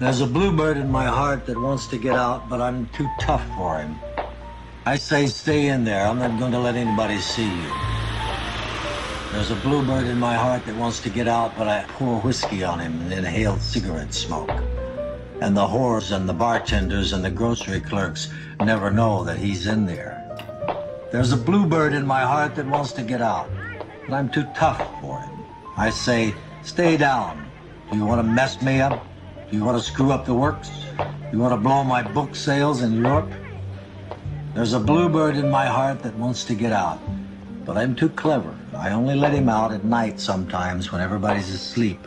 There's a bluebird in my heart that wants to get out, but I'm too tough for him. I say stay in there. I'm not going to let anybody see you. There's a bluebird in my heart that wants to get out, but I pour whiskey on him and inhale cigarette smoke. And the whores and the bartenders and the grocery clerks never know that he's in there. There's a bluebird in my heart that wants to get out, but I'm too tough for him. I say, stay down. Do you want to mess me up? Do you want to screw up the works? You want to blow my book sales in Europe? There's a bluebird in my heart that wants to get out, but I'm too clever. I only let him out at night sometimes when everybody's asleep.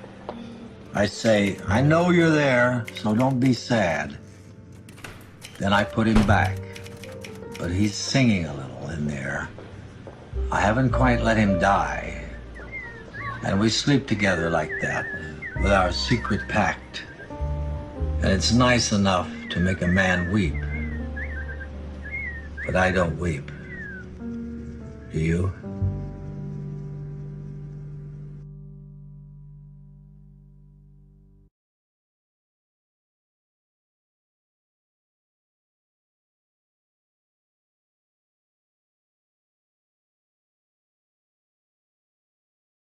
I say, I know you're there, so don't be sad. Then I put him back, but he's singing a little in there. I haven't quite let him die. And we sleep together like that, with our secret pact. And it's nice enough to make a man weep. But I don't weep. Do you?